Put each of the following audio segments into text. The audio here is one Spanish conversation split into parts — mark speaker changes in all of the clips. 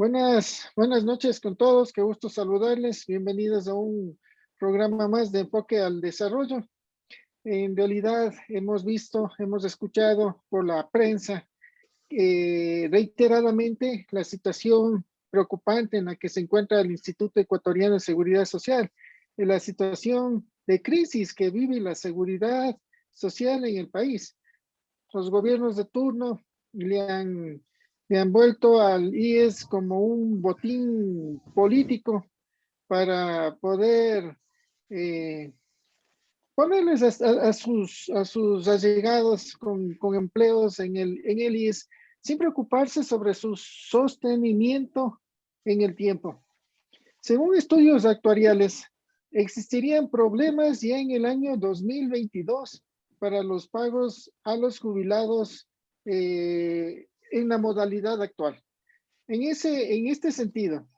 Speaker 1: Buenas noches con todos, qué gusto saludarles. Bienvenidos a un programa más de enfoque al desarrollo. En realidad hemos escuchado por la prensa reiteradamente la situación preocupante en la que se encuentra el Instituto Ecuatoriano de Seguridad Social, en la situación de crisis que vive la seguridad social en el país. Los gobiernos de turno le han vuelto al IES como un botín político para poder eh, ponerles a sus allegados con empleos en el IES sin preocuparse sobre su sostenimiento en el tiempo. Según estudios actuariales, existirían problemas ya en el año 2022 para los pagos a los jubilados en la modalidad actual. En este sentido,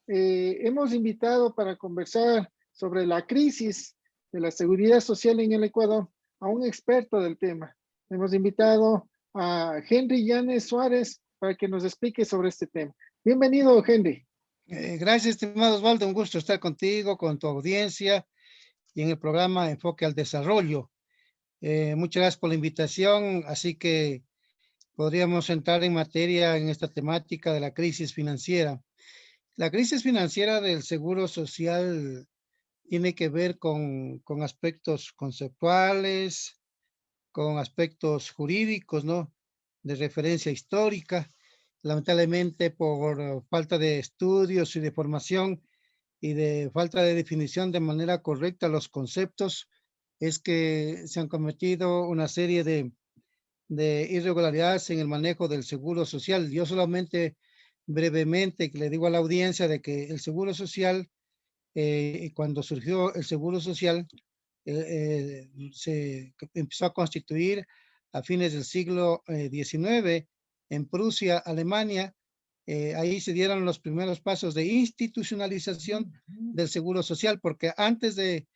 Speaker 1: hemos invitado para conversar sobre la crisis de la seguridad social en el Ecuador a un experto del tema. Hemos invitado a Henry Llanes Suárez para que nos explique sobre este tema. Bienvenido, Henry.
Speaker 2: Gracias, estimado Osvaldo. Un gusto estar contigo, con tu audiencia y en el programa Enfoque al Desarrollo. Muchas gracias por la invitación. Así que podríamos entrar en materia en esta temática de la crisis financiera. La crisis financiera del Seguro Social tiene que ver con aspectos conceptuales, con aspectos jurídicos, ¿no? De referencia histórica. Lamentablemente, por falta de estudios y de formación y de falta de definición de manera correcta los conceptos, es que se han cometido una serie de irregularidades en el manejo del seguro social. Yo solamente brevemente le digo a la audiencia de que el seguro social, cuando surgió el seguro social, se empezó a constituir a fines del siglo XIX en Prusia, Alemania. Ahí se dieron los primeros pasos de institucionalización del seguro social, porque antes de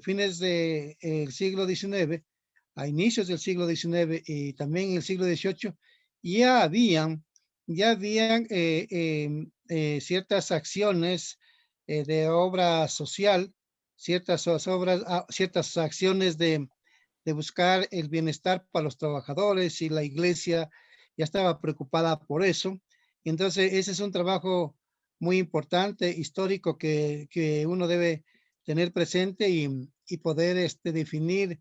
Speaker 2: fines del siglo XIX, a inicios del siglo XIX y también en el siglo XVIII, ya habían ciertas acciones de obra social, ciertas acciones de buscar el bienestar para los trabajadores, y la iglesia ya estaba preocupada por eso. Entonces, ese es un trabajo muy importante, histórico, que uno debe tener presente y poder definir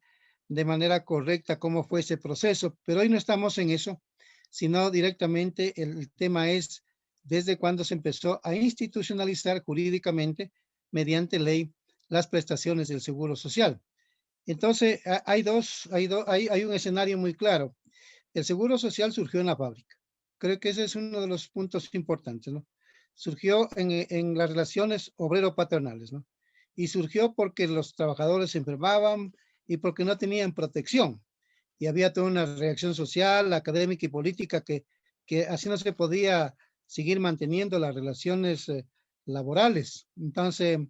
Speaker 2: de manera correcta cómo fue ese proceso. Pero hoy no estamos en eso, sino directamente el tema es desde cuándo se empezó a institucionalizar jurídicamente mediante ley las prestaciones del Seguro Social. Entonces, hay un escenario muy claro. El Seguro Social surgió en la fábrica. Creo que ese es uno de los puntos importantes, ¿no? Surgió en las relaciones obrero-patronales, ¿no? Y surgió porque los trabajadores se enfermaban y porque no tenían protección. Y había toda una reacción social, académica y política que así no se podía seguir manteniendo las relaciones laborales. Entonces,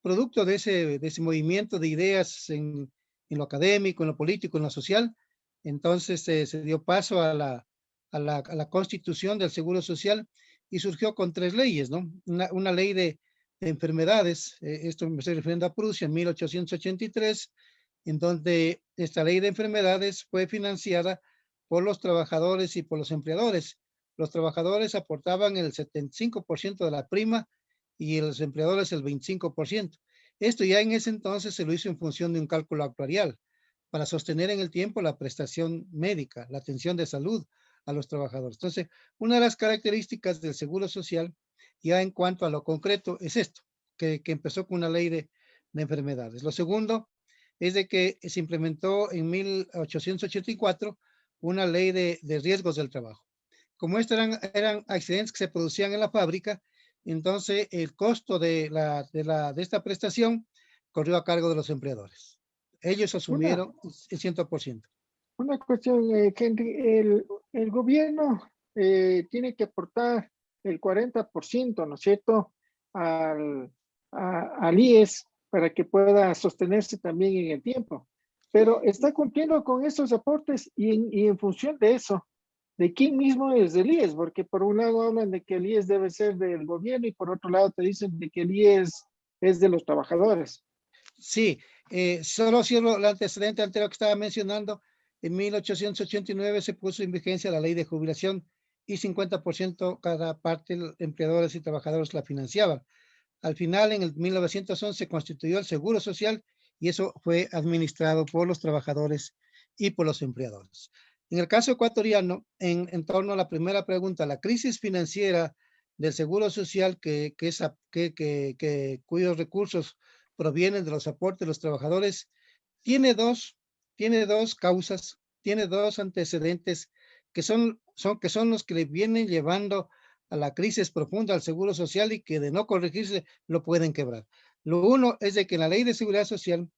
Speaker 2: producto de ese movimiento de ideas en lo académico, en lo político, en lo social, entonces se dio paso a la constitución del Seguro Social, y surgió con tres leyes, ¿no? Una ley de enfermedades, esto me estoy refiriendo a Prusia en 1883, en donde esta ley de enfermedades fue financiada por los trabajadores y por los empleadores. Los trabajadores aportaban el 75% de la prima y los empleadores el 25%. Esto ya en ese entonces se lo hizo en función de un cálculo actuarial para sostener en el tiempo la prestación médica, la atención de salud a los trabajadores. Entonces, una de las características del Seguro Social, ya en cuanto a lo concreto, es esto, que empezó con una ley de enfermedades. Lo segundo es de que se implementó en 1884 una ley de riesgos del trabajo. Como estos eran accidentes que se producían en la fábrica, entonces el costo de esta prestación corrió a cargo de los empleadores. Ellos
Speaker 1: Una,
Speaker 2: asumieron el 100%.
Speaker 1: una cuestión, Henry, el gobierno tiene que aportar el 40%, ¿no es cierto?, al IES para que pueda sostenerse también en el tiempo. Pero está cumpliendo con esos aportes y en función de eso, de quién mismo es el IES, porque por un lado hablan de que el IES debe ser del gobierno y por otro lado te dicen de que el IES es de los trabajadores.
Speaker 2: Sí, solo cierro el antecedente anterior que estaba mencionando. En 1889 se puso en vigencia la ley de jubilación y 50% cada parte, empleadores y trabajadores la financiaban. Al final, en el 1911, se constituyó el Seguro Social y eso fue administrado por los trabajadores y por los empleadores. En el caso ecuatoriano, en torno a la primera pregunta, la crisis financiera del Seguro Social, cuyos recursos provienen de los aportes de los trabajadores, tiene dos, tiene dos causas, tiene dos antecedentes que son los que le vienen llevando a la crisis profunda al Seguro Social y que de no corregirse lo pueden quebrar. Lo uno es de que en la Ley de Seguridad Social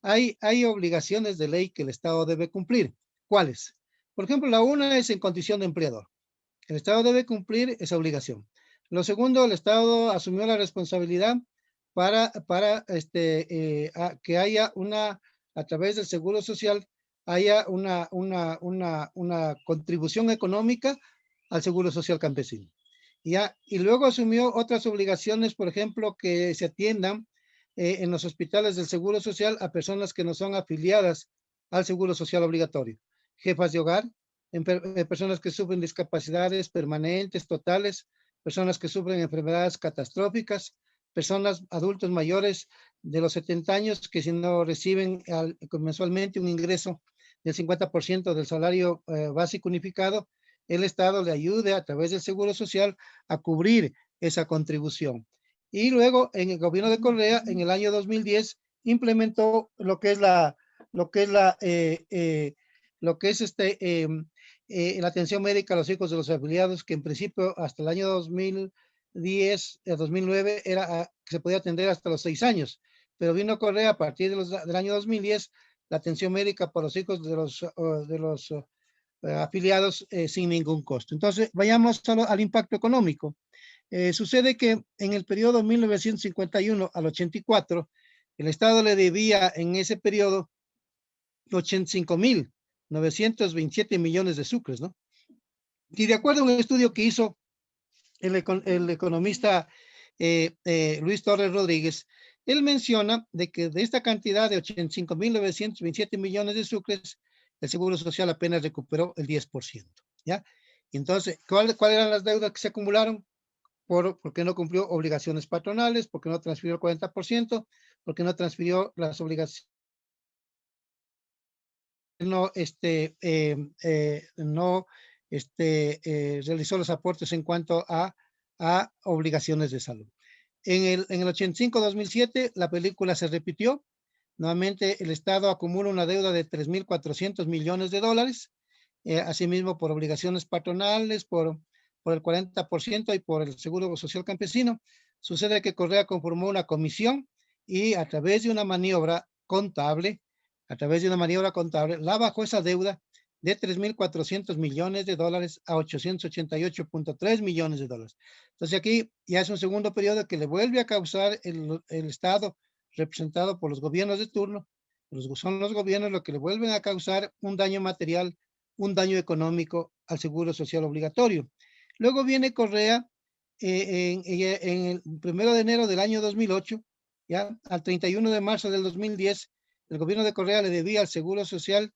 Speaker 2: hay obligaciones de ley que el Estado debe cumplir. ¿Cuáles? Por ejemplo, la una es en condición de empleador. El Estado debe cumplir esa obligación. Lo segundo, el Estado asumió la responsabilidad para que haya a través del Seguro Social, haya una contribución económica al Seguro Social campesino. ¿Ya? Y luego asumió otras obligaciones, por ejemplo, que se atiendan en los hospitales del Seguro Social a personas que no son afiliadas al Seguro Social obligatorio. Jefas de hogar, personas que sufren discapacidades permanentes, totales, personas que sufren enfermedades catastróficas, personas adultos mayores de los 70 años que si no reciben mensualmente un ingreso del 50% del salario básico unificado, el Estado le ayude a través del Seguro Social a cubrir esa contribución. Y luego en el gobierno de Correa, en el año 2010, implementó lo que es la atención médica a los hijos de los afiliados, que en principio hasta el año 2010, 2009, se podía atender hasta los 6 años, pero vino Correa a partir del año 2010, la atención médica para los hijos de los afiliados sin ningún costo. Entonces, vayamos solo al impacto económico. Sucede que en el periodo 1951 al 84, el Estado le debía en ese periodo 85.927 millones de sucres, ¿no? Y de acuerdo a un estudio que hizo el economista Luis Torres Rodríguez, él menciona de que de esta cantidad de 85.927 millones de sucres, el Seguro Social apenas recuperó el 10%, ¿ya? Entonces, ¿cuáles eran las deudas que se acumularon? Porque no cumplió obligaciones patronales, porque no transfirió el 40%, porque no transfirió las obligaciones, no realizó los aportes en cuanto a obligaciones de salud. En el 85-2007, la película se repitió. Nuevamente, el Estado acumula una deuda de 3.400 millones de dólares, asimismo por obligaciones patronales, por el 40% y por el Seguro Social Campesino. Sucede que Correa conformó una comisión y a través de una maniobra contable, la bajó esa deuda de 3.400 millones de dólares a 888.3 millones de dólares. Entonces aquí ya es un segundo periodo que le vuelve a causar el Estado representado por los gobiernos de turno. Son los gobiernos los que le vuelven a causar un daño material, un daño económico al Seguro Social obligatorio. Luego viene Correa en el 1 de enero del año 2008, ya al 31 de marzo del 2010, el gobierno de Correa le debía al Seguro Social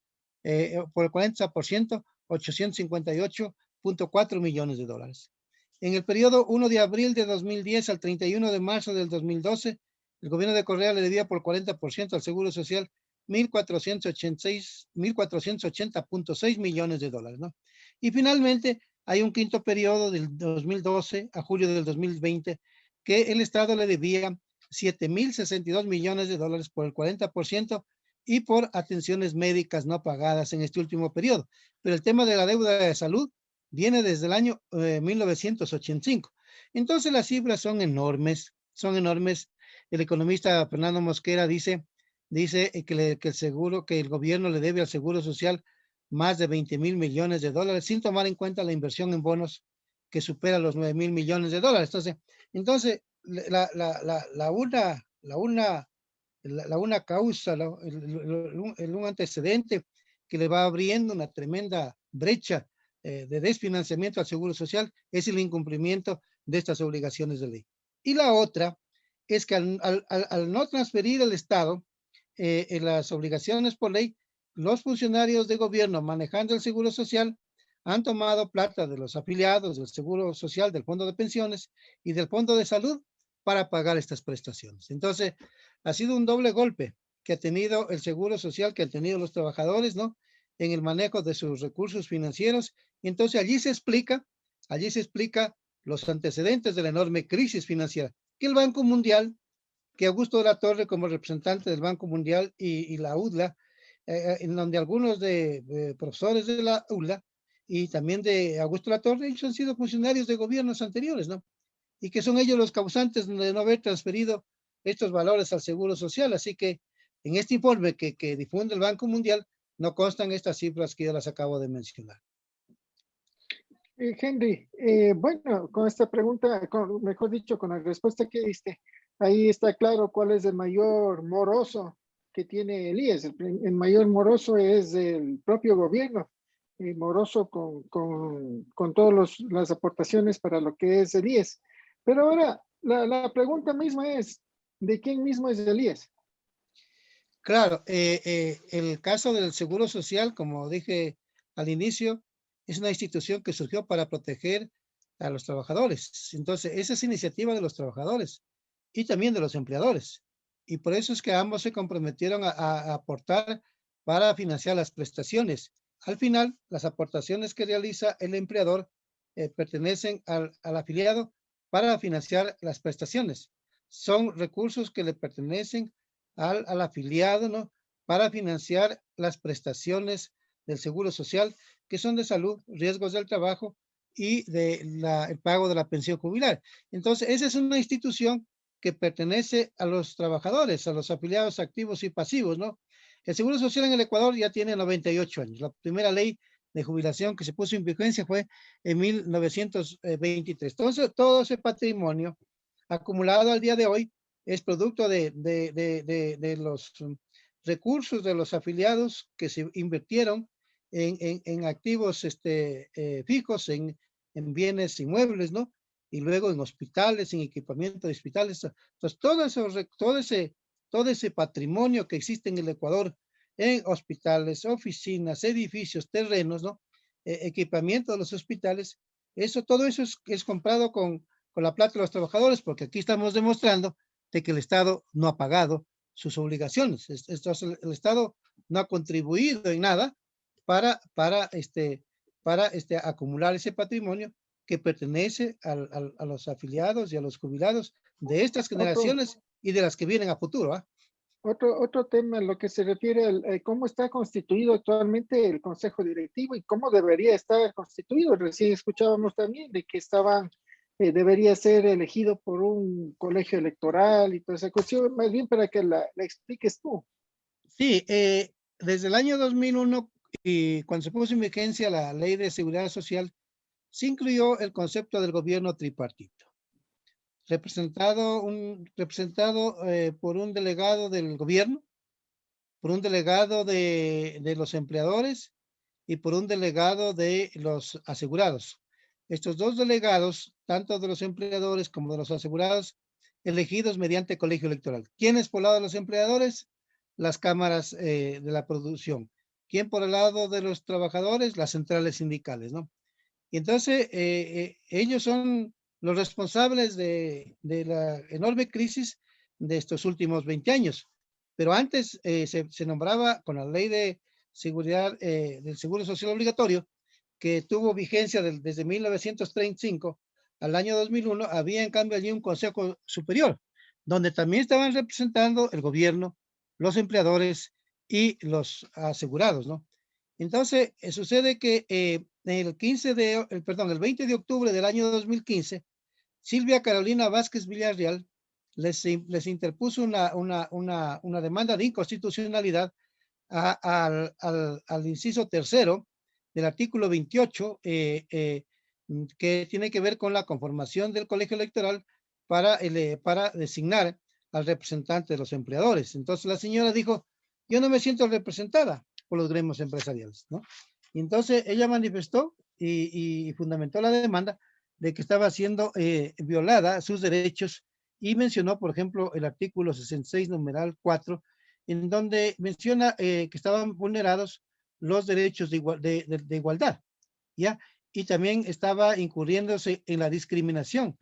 Speaker 2: por el 40%, 858.4 millones de dólares. En el periodo 1 de abril de 2010 al 31 de marzo del 2012, el gobierno de Correa le debía por 40% al Seguro Social 1.480.6 millones de dólares, ¿no? Y finalmente hay un quinto periodo del 2012 a julio del 2020 que el Estado le debía 7.062 millones de dólares por el 40% y por atenciones médicas no pagadas en este último periodo. Pero el tema de la deuda de salud viene desde el año 1985. Entonces las cifras son enormes, son enormes. El economista Fernando Mosquera dice que el gobierno le debe al Seguro Social más de 20.000 millones de dólares, sin tomar en cuenta la inversión en bonos que supera los 9.000 millones de dólares. Entonces una causa, un antecedente que le va abriendo una tremenda brecha de desfinanciamiento al Seguro Social es el incumplimiento de estas obligaciones de ley. Y la otra es que al no transferir al Estado en las obligaciones por ley, los funcionarios de gobierno manejando el Seguro Social han tomado plata de los afiliados del Seguro Social, del Fondo de Pensiones y del Fondo de Salud para pagar estas prestaciones. Entonces, ha sido un doble golpe que ha tenido el Seguro Social, que han tenido los trabajadores, ¿no? En el manejo de sus recursos financieros. Y entonces allí se explica los antecedentes de la enorme crisis financiera que el Banco Mundial, que Augusto de la Torre como representante del Banco Mundial y la UDLA, en donde algunos de profesores de la UDLA y también de Augusto de la Torre, ellos han sido funcionarios de gobiernos anteriores, ¿no? Y que son ellos los causantes de no haber transferido estos valores al Seguro Social. Así que en este informe que difunde el Banco Mundial no constan estas cifras que yo las acabo de mencionar.
Speaker 1: Henry, bueno, con esta pregunta, mejor dicho, con la respuesta que diste, ahí está claro cuál es el mayor moroso que tiene el IES. El mayor moroso es el propio gobierno, moroso con todas las aportaciones para lo que es el IES. Pero ahora, la pregunta misma es, ¿de quién mismo es el IES?
Speaker 2: Claro, el caso del Seguro Social, como dije al inicio, es una institución que surgió para proteger a los trabajadores. Entonces, esa es iniciativa de los trabajadores y también de los empleadores. Y por eso es que ambos se comprometieron a aportar para financiar las prestaciones. Al final, las aportaciones que realiza el empleador pertenecen al afiliado para financiar las prestaciones. Son recursos que le pertenecen al afiliado, ¿no? Para financiar las prestaciones del Seguro Social, que son de salud, riesgos del trabajo y el pago de la pensión jubilar. Entonces, esa es una institución que pertenece a los trabajadores, a los afiliados activos y pasivos, ¿no? El Seguro Social en el Ecuador ya tiene 98 años. La primera ley de jubilación que se puso en vigencia fue en 1923. Entonces, todo ese patrimonio acumulado al día de hoy es producto de los recursos de los afiliados que se invirtieron en activos fijos, en bienes inmuebles, ¿no? Y luego en hospitales, en equipamiento de hospitales. Entonces, todo ese patrimonio que existe en el Ecuador, en hospitales, oficinas, edificios, terrenos, ¿no? Equipamiento de los hospitales, todo eso es comprado con la plata de los trabajadores, porque aquí estamos demostrando de que el Estado no ha pagado sus obligaciones. El Estado no ha contribuido en nada para acumular ese patrimonio que pertenece a los afiliados y a los jubilados de estas generaciones y de las que vienen a futuro. ¿Ah?
Speaker 1: Otro tema en lo que se refiere a cómo está constituido actualmente el Consejo Directivo y cómo debería estar constituido. Recién escuchábamos también de que debería ser elegido por un colegio electoral y toda esa cuestión, más bien para que la expliques tú.
Speaker 2: Sí, desde el año 2001 y cuando se puso en vigencia la Ley de Seguridad Social, se incluyó el concepto del gobierno tripartito, representado por un delegado del gobierno, por un delegado de los empleadores y por un delegado de los asegurados. Estos dos delegados, tanto de los empleadores como de los asegurados, elegidos mediante colegio electoral. ¿Quiénes por el lado de los empleadores? Las cámaras de la producción. ¿Quién por el lado de los trabajadores? Las centrales sindicales, ¿no? Y entonces ellos son los responsables de la enorme crisis de estos últimos 20 años. Pero antes se nombraba con la ley de seguridad del Seguro Social Obligatorio, que tuvo vigencia desde 1935 al año 2001, había en cambio allí un consejo superior, donde también estaban representando el gobierno, los empleadores y los asegurados, ¿no? Entonces, sucede que el 20 de octubre del año 2015, Silvia Carolina Vázquez Villarreal les interpuso una demanda de inconstitucionalidad al inciso tercero del artículo 28, que tiene que ver con la conformación del colegio electoral para designar al representante de los empleadores. Entonces la señora dijo, yo no me siento representada por los gremios empresariales, ¿no? Y entonces ella manifestó y fundamentó la demanda de que estaba siendo violada sus derechos y mencionó, por ejemplo, el artículo 66, numeral 4, en donde menciona que estaban vulnerados los derechos de igualdad, ¿ya? Y también estaba incurriéndose en la discriminación,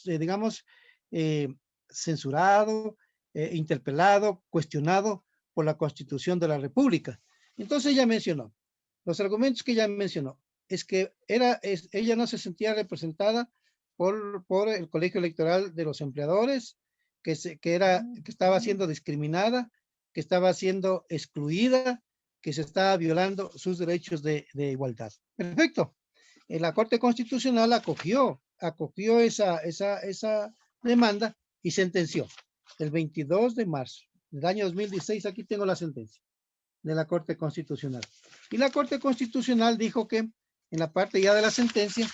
Speaker 2: digamos, eh, censurado, interpelado, cuestionado por la Constitución de la República. Entonces ella mencionó, los argumentos que ella mencionó, es que ella no se sentía representada por el colegio electoral de los empleadores, que estaba siendo discriminada, que estaba siendo excluida, que se estaba violando sus derechos de igualdad. Perfecto. La Corte Constitucional acogió esa demanda y sentenció el 22 de marzo del año 2016. Aquí tengo la sentencia de la Corte Constitucional. Y la Corte Constitucional dijo que en la parte ya de la sentencia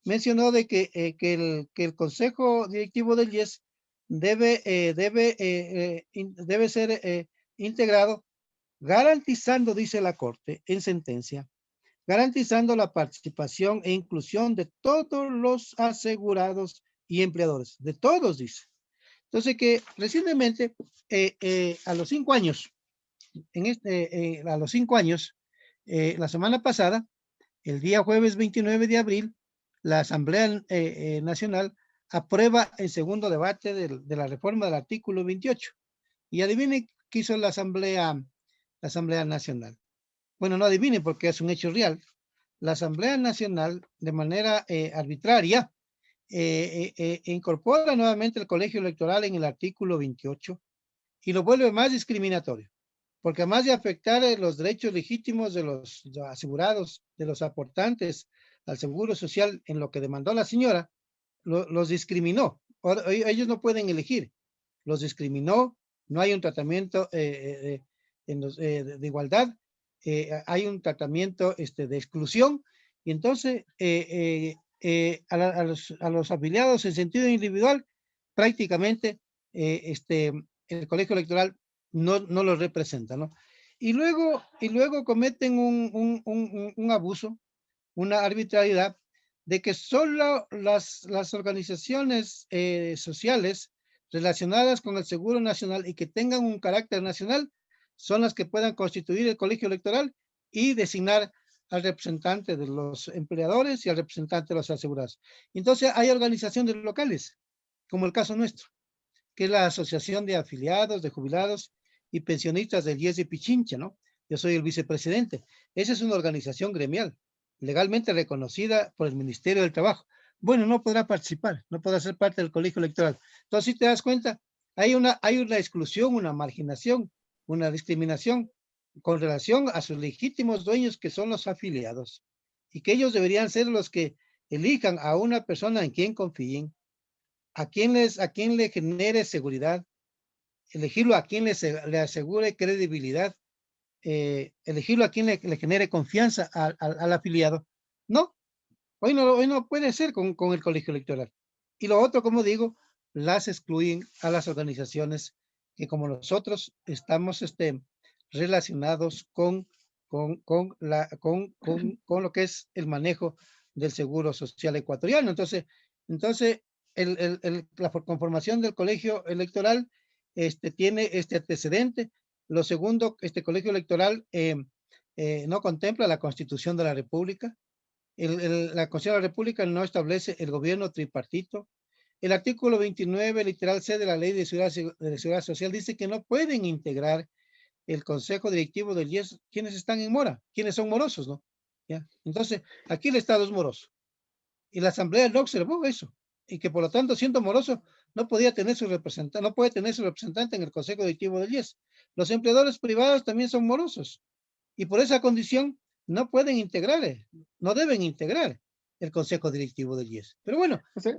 Speaker 2: mencionó de que el Consejo Directivo del IES debe ser integrado garantizando, dice la Corte en sentencia, garantizando la participación e inclusión de todos los asegurados y empleadores, de todos, dice. Entonces que recientemente, a los 5 años, la semana pasada, el día jueves 29 de abril, la Asamblea Nacional aprueba el segundo debate de la reforma del artículo 28. Y adivine qué hizo la Asamblea Nacional. Bueno, no adivine porque es un hecho real. La Asamblea Nacional, de manera arbitraria, incorpora nuevamente el colegio electoral en el artículo 28 y lo vuelve más discriminatorio, porque además de afectar los derechos legítimos de los asegurados, de los aportantes al seguro social en lo que demandó la señora, los discriminó. Ellos no pueden elegir, los discriminó, no hay un tratamiento de igualdad, hay un tratamiento de exclusión, y entonces a los afiliados en sentido individual, prácticamente el colegio electoral no los representa, ¿no? Y luego cometen un abuso, una arbitrariedad, de que solo las organizaciones sociales relacionadas con el Seguro Nacional y que tengan un carácter nacional son las que puedan constituir el colegio electoral y designar al representante de los empleadores y al representante de los asegurados. Entonces hay organizaciones locales, como el caso nuestro, que es la Asociación de Afiliados, de Jubilados y Pensionistas del IES de Pichincha, ¿no? Yo soy el vicepresidente. Esa es una organización gremial, legalmente reconocida por el Ministerio del Trabajo. Bueno, no podrá participar, no podrá ser parte del colegio electoral. Entonces, si te das cuenta, hay una exclusión, una marginación, una discriminación con relación a sus legítimos dueños, que son los afiliados, y que ellos deberían ser los que elijan a una persona en quien confíen, a quien le genere seguridad, elegirlo a quien le asegure credibilidad, elegirlo a quien le genere confianza al afiliado. No, hoy no puede ser con el colegio electoral. Y lo otro, como digo, las excluyen a las organizaciones que, como nosotros, estamos relacionados con lo que es el manejo del seguro social ecuatoriano. Entonces la conformación del colegio electoral tiene este antecedente. Lo segundo, este colegio electoral no contempla la Constitución de la República. La Constitución de la República no establece el gobierno tripartito. El artículo 29, literal C de la Ley de Seguridad Social dice que no pueden integrar el consejo directivo del IES quienes están en mora, quienes son morosos, ¿no? ¿Ya? Entonces, aquí el Estado es moroso. Y la Asamblea no observó eso. Y que por lo tanto, siendo moroso, no podía tener su representante, no puede tener su representante en el consejo directivo del IES. Los empleadores privados también son morosos. Y por esa condición, no pueden integrar, no deben integrar el consejo directivo del IES. Pero bueno,
Speaker 1: ¿Sí?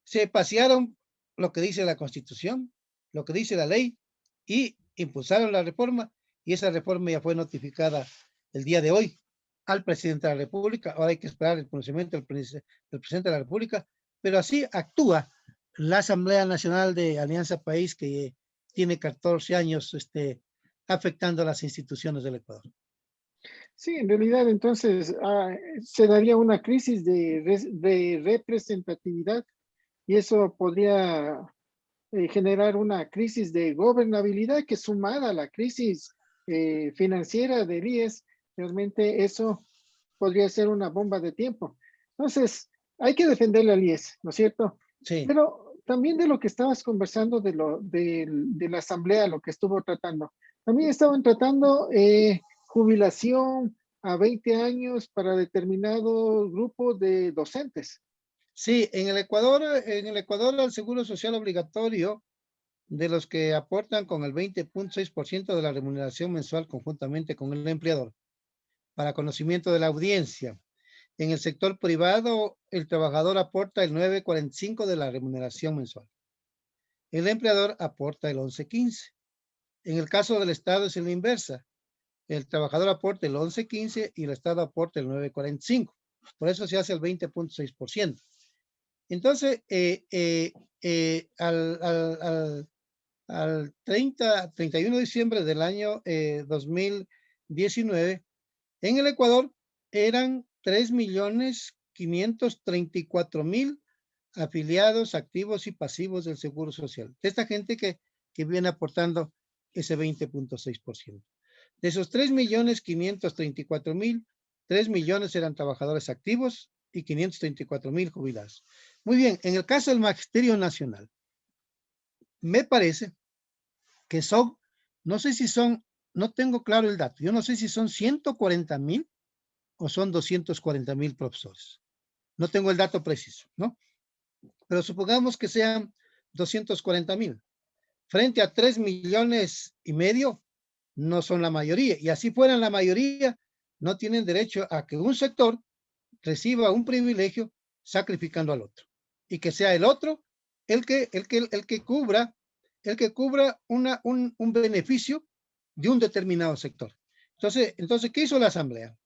Speaker 2: Se pasearon lo que dice la Constitución, lo que dice la ley, y impulsaron la reforma, y esa reforma ya fue notificada el día de hoy al presidente de la República. Ahora hay que esperar el conocimiento del presidente de la República, pero así actúa la Asamblea Nacional de Alianza País, que tiene 14 años afectando a las instituciones del Ecuador.
Speaker 1: Sí, en realidad entonces se daría una crisis de representatividad y eso podría generar una crisis de gobernabilidad que sumada a la crisis financiera del IES, realmente eso podría ser una bomba de tiempo. Entonces, hay que defender al IES, ¿no es cierto?
Speaker 2: Sí,
Speaker 1: Pero también de lo que estabas conversando de la asamblea, lo que estuvo tratando. También estaban tratando jubilación a 20 años para determinado grupo de docentes.
Speaker 2: sí, en el Ecuador el seguro social obligatorio de los que aportan con el 20.6% de la remuneración mensual conjuntamente con el empleador. Para conocimiento de la audiencia, en el sector privado, el trabajador aporta el 9.45 de la remuneración mensual. El empleador aporta el 11.15. En el caso del Estado es la inversa. El trabajador aporta el 11.15 y el Estado aporta el 9.45. Por eso se hace el 20.6%. Entonces, al 31 de diciembre del año 2019, en el Ecuador eran 3.534.000 afiliados activos y pasivos del Seguro Social. De esta gente que viene aportando ese 20.6%. De esos 3.534.000, 3 millones eran trabajadores activos y 534.000 jubilados. Muy bien, en el caso del Magisterio Nacional, me parece que son, no sé si son, no tengo claro el dato, yo no sé si son 140.000 o son 240.000 profesores. No tengo el dato preciso, ¿no? Pero supongamos que sean 240.000. Frente a 3,5 millones, no son la mayoría. Y así fueran la mayoría, no tienen derecho a que un sector reciba un privilegio sacrificando al otro. Y que sea el otro el que cubra un beneficio de un determinado sector. Entonces, ¿qué hizo la Asamblea?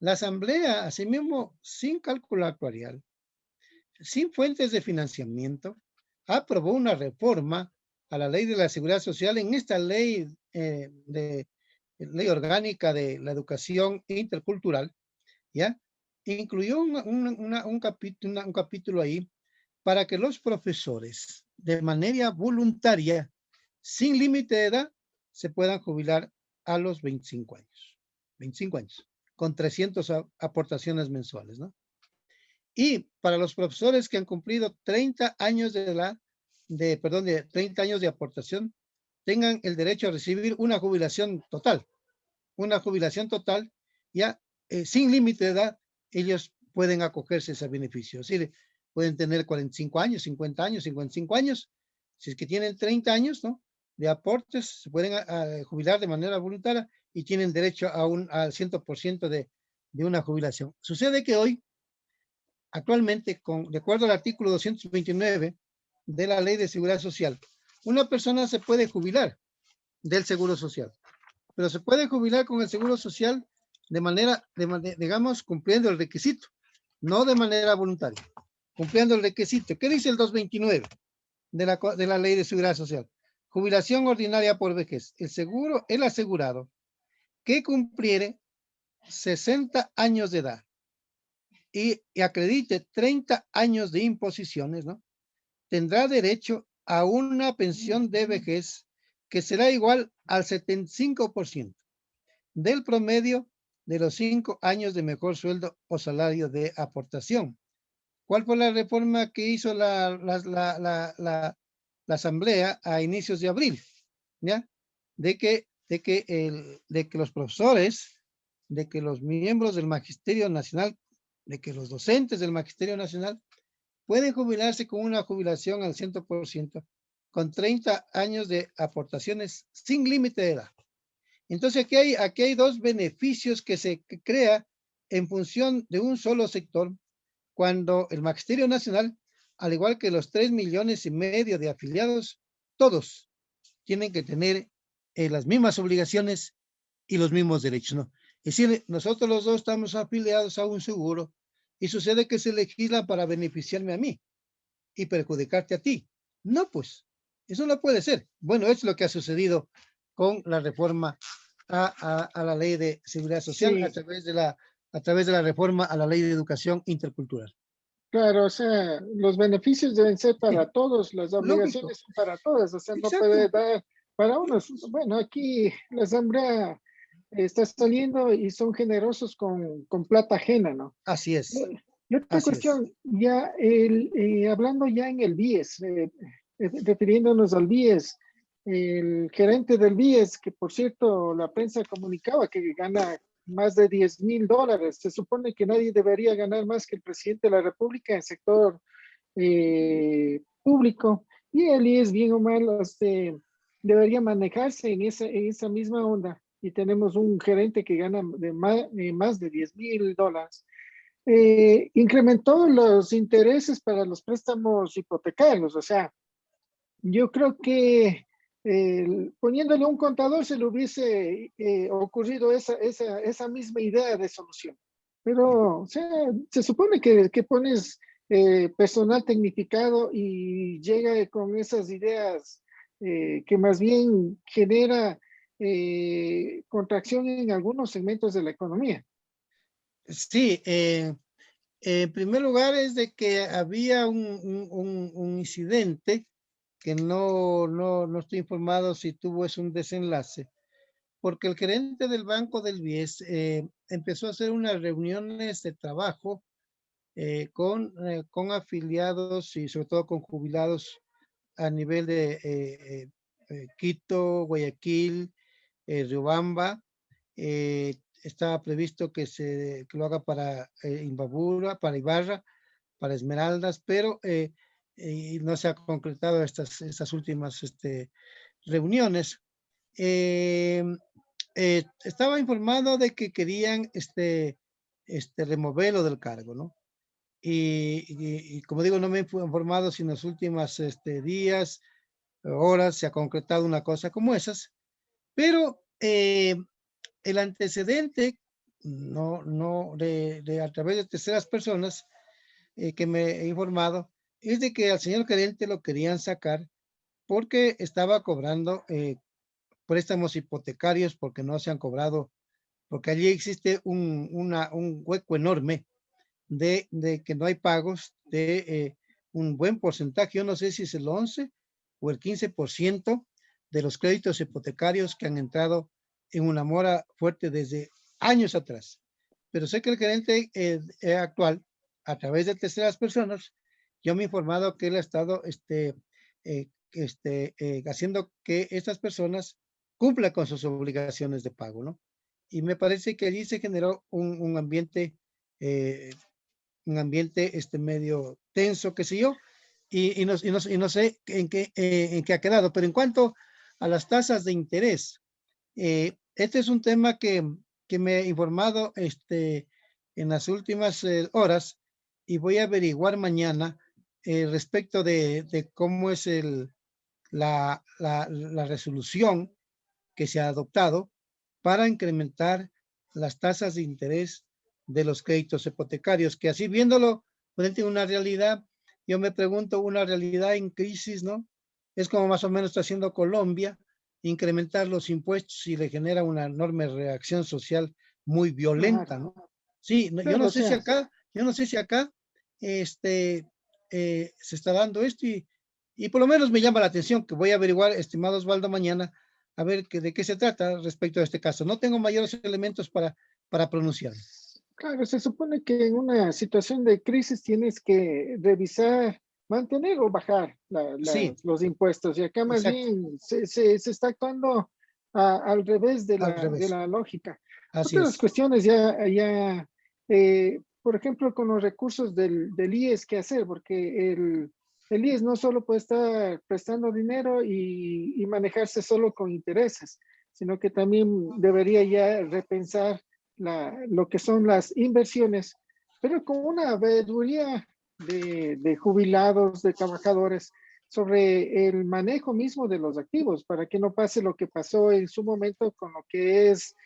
Speaker 2: La Asamblea, asimismo, sin cálculo actuarial, sin fuentes de financiamiento, aprobó una reforma a la ley de la seguridad social en esta ley orgánica de la educación intercultural, ¿ya? Incluyó un capítulo ahí para que los profesores, de manera voluntaria, sin límite de edad, se puedan jubilar a los 25 años. 25 años, con 300 aportaciones mensuales, ¿no? Y para los profesores que han cumplido 30 años de edad, de 30 años de aportación, tengan el derecho a recibir una jubilación total, ya sin límite de edad, ellos pueden acogerse a ese beneficio. Es decir, pueden tener 45 años, 50 años, 55 años. Si es que tienen 30 años, ¿no? De aportes, se pueden jubilar de manera voluntaria y tienen derecho al 100% de una jubilación. Sucede que hoy, actualmente, de acuerdo al artículo 229 de la Ley de Seguridad Social, una persona se puede jubilar del Seguro Social, pero se puede jubilar con el Seguro Social digamos, cumpliendo el requisito, no de manera voluntaria, cumpliendo el requisito. ¿Qué dice el 229 de la Ley de Seguridad Social? Jubilación ordinaria por vejez. El asegurado que cumpliere 60 años de edad y acredite 30 años de imposiciones, ¿no? Tendrá derecho a una pensión de vejez que será igual al 75% del promedio de los 5 años de mejor sueldo o salario de aportación. ¿Cuál fue la reforma que hizo la Asamblea a inicios de abril? ¿Ya? De que los profesores, de que los miembros del Magisterio Nacional, de que los docentes del Magisterio Nacional pueden jubilarse con una jubilación al 100%, con 30 años de aportaciones sin límite de edad. Entonces aquí hay dos beneficios que se crea en función de un solo sector, cuando el Magisterio Nacional, al igual que los 3,5 millones de afiliados, todos tienen que tener las mismas obligaciones y los mismos derechos, ¿no? Es decir, nosotros los dos estamos afiliados a un seguro y sucede que se legisla para beneficiarme a mí y perjudicarte a ti. No, pues, eso no puede ser. Bueno, es lo que ha sucedido con la reforma a la ley de seguridad social
Speaker 1: Sí,
Speaker 2: a través de la reforma a la ley de educación intercultural.
Speaker 1: claro, o sea, los beneficios deben ser
Speaker 2: Sí,
Speaker 1: para todos, las
Speaker 2: lógico,
Speaker 1: obligaciones son para todas, o sea, no puede
Speaker 2: exacto.
Speaker 1: dar para unos. Bueno, aquí la Asamblea está saliendo y son generosos con plata ajena, ¿no?
Speaker 2: Así es,
Speaker 1: Y otra
Speaker 2: así es.
Speaker 1: cuestión, ya hablando ya en el BIES, refiriéndonos al BIES, el gerente del BIES, que por cierto la prensa comunicaba que gana más de $10,000, se supone que nadie debería ganar más que el presidente de la República en el sector público, y el IES bien o mal debería manejarse en esa misma onda, y tenemos un gerente que gana más de $10,000. Incrementó los intereses para los préstamos hipotecarios. O sea, yo creo que poniéndole un contador se le hubiese ocurrido esa misma idea de solución. Pero, o sea, se supone que pones personal tecnificado y llega con esas ideas que más bien genera contracción en algunos segmentos de la economía.
Speaker 2: Sí, en primer lugar es de que había un incidente que no estoy informado si tuvo es un desenlace, porque el gerente del Banco del Bies empezó a hacer unas reuniones de trabajo con afiliados y sobre todo con jubilados a nivel de Quito, Guayaquil, Riobamba. Estaba previsto que lo haga para Imbabura, para Ibarra, para Esmeraldas, pero no se ha concretado estas últimas reuniones. Eh, Estaba informado de que querían removerlo del cargo, ¿no? Y como digo, no me he informado si en los últimos días, horas, se ha concretado una cosa como esas, pero el antecedente, a través de terceras personas que me he informado, es de que al señor gerente lo querían sacar porque estaba cobrando préstamos hipotecarios porque no se han cobrado, porque allí existe un hueco enorme de que no hay pagos de un buen porcentaje, yo no sé si es el 11 o el 15% de los créditos hipotecarios que han entrado en una mora fuerte desde años atrás. Pero sé que el gerente actual, a través de terceras personas, yo me he informado que él ha estado haciendo que estas personas cumplan con sus obligaciones de pago, ¿no? Y me parece que allí se generó eh, un ambiente medio tenso, qué sé yo, y no sé en qué ha quedado. Pero en cuanto a las tasas de interés, este es un tema que me he informado en las últimas horas y voy a averiguar mañana respecto de cómo es la resolución que se ha adoptado para incrementar las tasas de interés de los créditos hipotecarios, que así viéndolo frente a una realidad, yo me pregunto, una realidad en crisis, ¿no? Es como más o menos está haciendo Colombia, incrementar los impuestos y le genera una enorme reacción social muy violenta,
Speaker 1: Claro,
Speaker 2: ¿no? Sí, yo
Speaker 1: claro,
Speaker 2: no
Speaker 1: o
Speaker 2: sé si
Speaker 1: sea,
Speaker 2: acá, yo no sé si acá se está dando esto y por lo menos me llama la atención que voy a averiguar, estimado Osvaldo, mañana a ver de qué se trata respecto a este caso. No tengo mayores elementos para pronunciar.
Speaker 1: claro, se supone que en una situación de crisis tienes que revisar, mantener o bajar
Speaker 2: Sí,
Speaker 1: los impuestos. Y acá más
Speaker 2: exacto,
Speaker 1: bien se está actuando al revés de
Speaker 2: al
Speaker 1: de
Speaker 2: revés.
Speaker 1: la lógica.
Speaker 2: Así
Speaker 1: Otras
Speaker 2: es.
Speaker 1: cuestiones por ejemplo, con los recursos del IES, ¿qué hacer? Porque el IES no solo puede estar prestando dinero y manejarse solo con intereses, sino que también debería ya repensar lo que son las inversiones, pero con una veeduría de jubilados, de trabajadores, sobre el manejo mismo de los activos, para que no pase lo que pasó en su momento con lo que es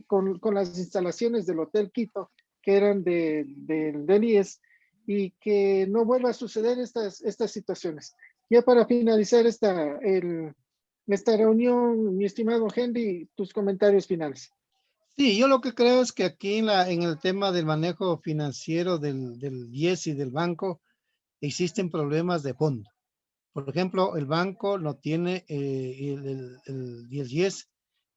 Speaker 1: con las instalaciones del Hotel Quito, que eran del IES, y que no vuelva a suceder estas situaciones. Ya para finalizar esta reunión, mi estimado Henry, tus comentarios finales.
Speaker 2: Sí, yo lo que creo es que aquí en el tema del manejo financiero del IES y del banco existen problemas de fondo. Por ejemplo, el banco no tiene, y el IES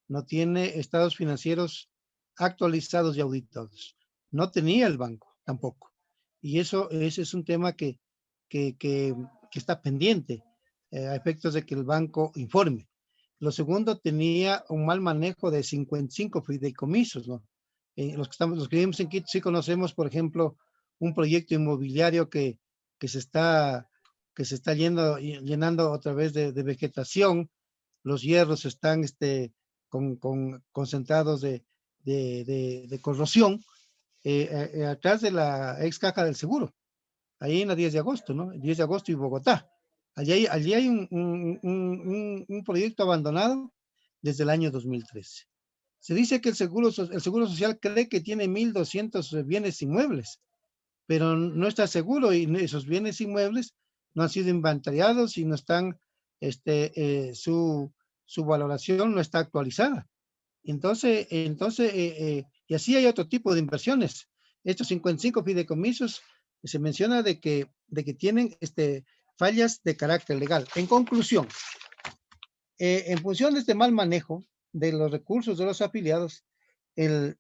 Speaker 2: no tiene estados financieros actualizados y auditados. No tenía el banco tampoco. Y ese es un tema que está pendiente a efectos de que el banco informe. Lo segundo, tenía un mal manejo de 55 fideicomisos, ¿no? Los que vivimos en Quito sí conocemos, por ejemplo, un proyecto inmobiliario que se está, que se está llenando otra vez de vegetación. Los hierros están concentrados de corrosión atrás de la ex caja del seguro, ahí en la 10 de agosto, ¿no? 10 de agosto y Bogotá. Allí hay un proyecto abandonado desde el año 2013. Se dice que el seguro social cree que tiene 1,200 bienes inmuebles, pero no está seguro y esos bienes inmuebles no han sido inventariados y no están, su valoración no está actualizada. Y así hay otro tipo de inversiones. Estos 55 fideicomisos se menciona de que tienen fallas de carácter legal. En conclusión, en función de este mal manejo de los recursos de los afiliados, uno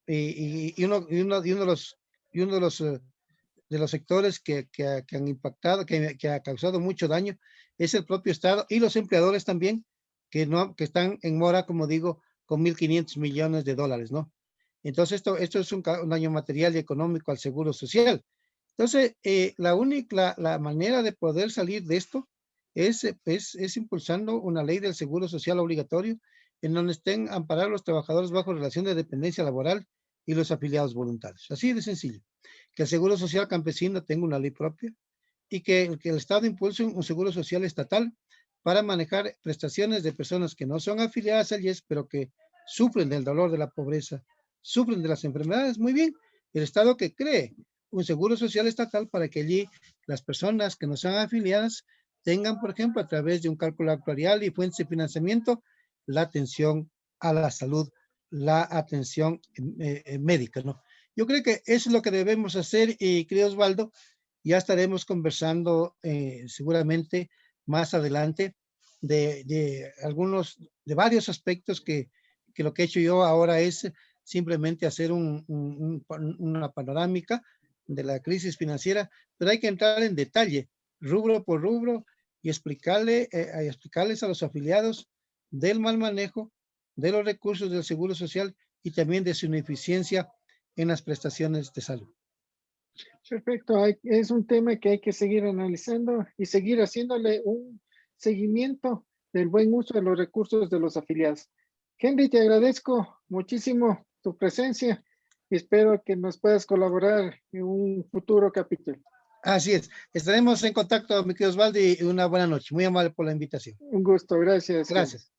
Speaker 2: de los sectores que han impactado, que ha causado mucho daño, es el propio Estado y los empleadores también, que están en mora, como digo, con 1,500 millones de dólares, ¿no? Entonces, esto es un daño material y económico al Seguro Social. Entonces, la manera de poder salir de esto es impulsando una ley del Seguro Social obligatorio en donde estén amparados los trabajadores bajo relación de dependencia laboral y los afiliados voluntarios. Así de sencillo. Que el Seguro Social campesino tenga una ley propia y que el Estado impulse un seguro social estatal para manejar prestaciones de personas que no son afiliadas al IES, pero que sufren del dolor de la pobreza, sufren de las enfermedades. Muy bien, el Estado que cree un seguro social estatal para que allí las personas que no sean afiliadas tengan, por ejemplo, a través de un cálculo actuarial y fuentes de financiamiento, la atención a la salud, la atención médica, ¿no? Yo creo que eso es lo que debemos hacer y, querido Osvaldo, ya estaremos conversando seguramente más adelante de varios aspectos que lo que he hecho yo ahora es simplemente hacer una panorámica de la crisis financiera, pero hay que entrar en detalle, rubro por rubro, y explicarles a los afiliados del mal manejo de los recursos del Seguro Social y también de su ineficiencia en las prestaciones de salud.
Speaker 1: Perfecto, es un tema que hay que seguir analizando y seguir haciéndole un seguimiento del buen uso de los recursos de los afiliados. Henry, te agradezco muchísimo tu presencia y espero que nos puedas colaborar en un futuro capítulo.
Speaker 2: Así es, estaremos en contacto, mi querido Osvaldo, y una buena noche. Muy amable por la invitación.
Speaker 1: Un gusto, gracias.
Speaker 2: Gracias.